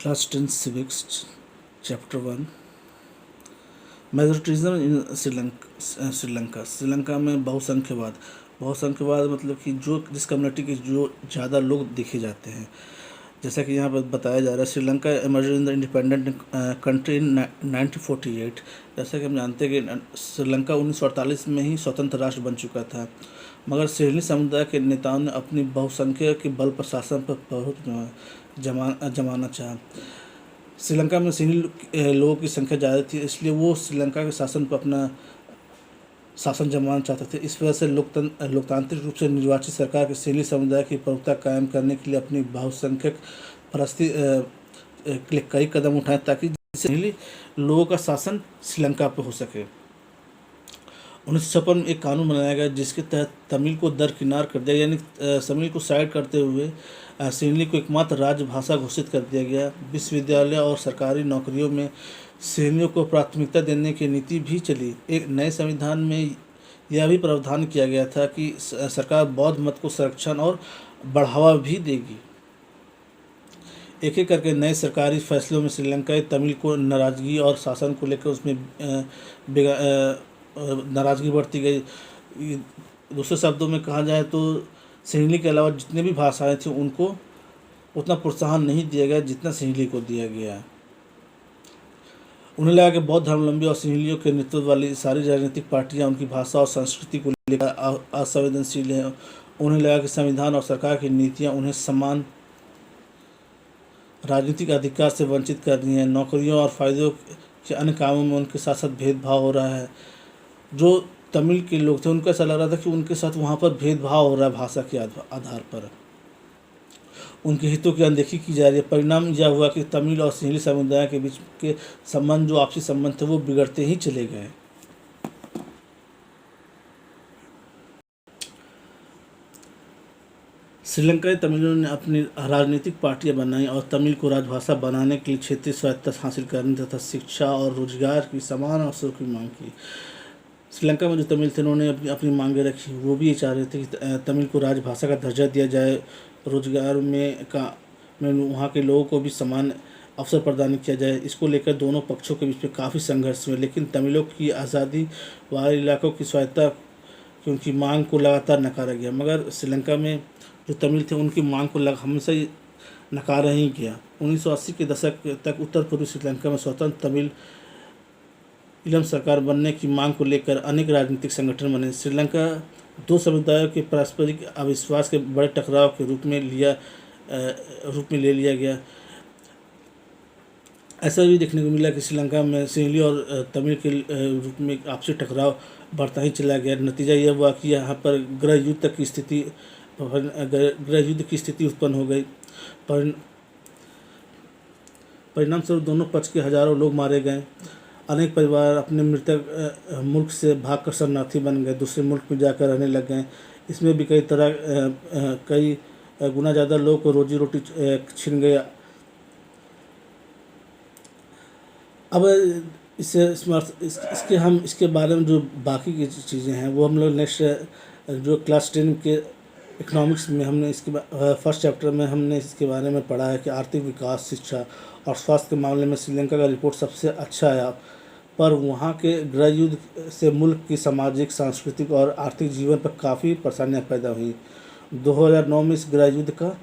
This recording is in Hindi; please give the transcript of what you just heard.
Class 10 Civics, Chapter 1. मेजोरिटिज्म इन श्रीलंका में बहुसंख्यवाद मतलब कि जिस कम्युनिटी के जो ज़्यादा लोग देखे जाते हैं। जैसा कि यहाँ पर बताया जा रहा है, Sri Lanka emerge in the independent country in 1948। जैसा कि हम जानते हैं कि श्रीलंका 1948 में ही स्वतंत्र राष्ट्र बन चुका था, मगर सिडनी समुदाय के नेताओं ने अपनी बहुसंख्यक के बल पर शासन पर बहुत जमाना चाहा। श्रीलंका में सिडनी लोगों की संख्या ज़्यादा थी, इसलिए वो श्रीलंका के शासन पर अपना शासन जमाना चाहते थे। इस वजह से लोकतांत्रिक रूप से निर्वाचित सरकार के सिडनी समुदाय की प्रभुत्ता कायम करने के लिए अपनी बहुसंख्यक परस्ती के लिए कई कदम उठाए ताकि सिडनी लोगों का शासन श्रीलंका पर हो सके। 1956 में एक कानून बनाया गया जिसके तहत तमिल को दरकिनार कर दिया, यानी तमिल को साइड करते हुए सिडनी को एकमात्र राजभाषा घोषित कर दिया गया। विश्वविद्यालय और सरकारी नौकरियों में सिडनियों को प्राथमिकता देने की नीति भी चली। एक नए संविधान में यह भी प्रावधान किया गया था कि सरकार बौद्ध मत को संरक्षण और बढ़ावा भी देगी। एक एक करके नए सरकारी फैसलों में श्रीलंकाई तमिल को नाराज़गी और शासन को लेकर उसमें नाराज़गी बढ़ती गई। दूसरे शब्दों में कहा जाए तो सिडनी के अलावा जितने भी भाषाएं थी उनको उतना प्रोत्साहन नहीं दिया गया जितना सिडनी को दिया गया। उन्हें लगा कि बौद्ध धर्मावलंबी और सिडनियों के नेतृत्व वाली सारी राजनीतिक पार्टियां उनकी भाषा और संस्कृति को लेकर असंवेदनशील हैं। उन्हें लगा कि संविधान और सरकार की नीतियां उन्हें समान राजनीतिक अधिकार से वंचित कर रही हैं। नौकरियों और फायदों के अन्य कामों में उनके साथ साथ भेदभाव हो रहा है। जो तमिल के लोग थे उनको ऐसा लग रहा था कि उनके साथ वहाँ पर भेदभाव हो रहा है, भाषा के आधार पर उनके हितों की अनदेखी की जा रही है। परिणाम यह हुआ कि तमिल और सिडनी समुदाय के बीच के संबंध, जो आपसी संबंध थे, वो बिगड़ते ही चले गए। श्रीलंकाई तमिलों ने अपनी राजनीतिक पार्टियां बनाई और तमिल को राजभाषा बनाने के लिए क्षेत्रीय स्वायत्तता हासिल करने तथा शिक्षा और रोजगार की समान अवसरों की मांग की। श्रीलंका में जो तमिल थे उन्होंने अपनी मांगें रखी। वो भी ये चाह रहे थे कि तमिल को राजभाषा का दर्जा दिया जाए, रोजगार में वहाँ के लोगों को भी समान अवसर प्रदान किया जाए। इसको लेकर दोनों पक्षों के बीच में काफ़ी संघर्ष हुए, लेकिन तमिलों की आज़ादी वाले इलाकों की स्वायत्तता की उनकी मांग को लगातार नकारा गया। मगर श्रीलंका में जो तमिल थे उनकी मांग को हमेशा ही नकारा ही गया। 1980 के दशक तक उत्तर पूर्वी श्रीलंका में स्वतंत्र तमिल इलम सरकार बनने की मांग को लेकर अनेक राजनीतिक संगठन बने। श्रीलंका दो समुदायों के पारस्परिक अविश्वास के बड़े टकराव के रूप में ले लिया गया। ऐसा भी देखने को मिला कि श्रीलंका में सिडनी और तमिल के रूप में आपसी टकराव बढ़ता ही चला गया। नतीजा यह हुआ कि यहाँ पर गृह युद्ध की स्थिति उत्पन्न हो गई। परिणाम स्वरूप दोनों पक्ष के हजारों लोग मारे गए। अनेक परिवार अपने मृतक मुल्क से भागकर शरणार्थी बन गए, दूसरे मुल्क में जाकर रहने लग गए। इसमें भी कई गुना ज़्यादा लोगों को रोजी रोटी छिन गया। अब इसके बारे में जो बाकी की चीज़ें हैं वो हम लोग नेक्स्ट जो क्लास 10 के इकोनॉमिक्स में हमने फर्स्ट चैप्टर में हमने इसके बारे में पढ़ा है कि आर्थिक विकास, शिक्षा और स्वास्थ्य के मामले में श्रीलंका का रिपोर्ट सबसे अच्छा आया, पर वहाँ के गृह युद्ध से मुल्क की सामाजिक, सांस्कृतिक और आर्थिक जीवन पर काफ़ी परेशानियाँ पैदा हुई। 2009 में इस गृह युद्ध का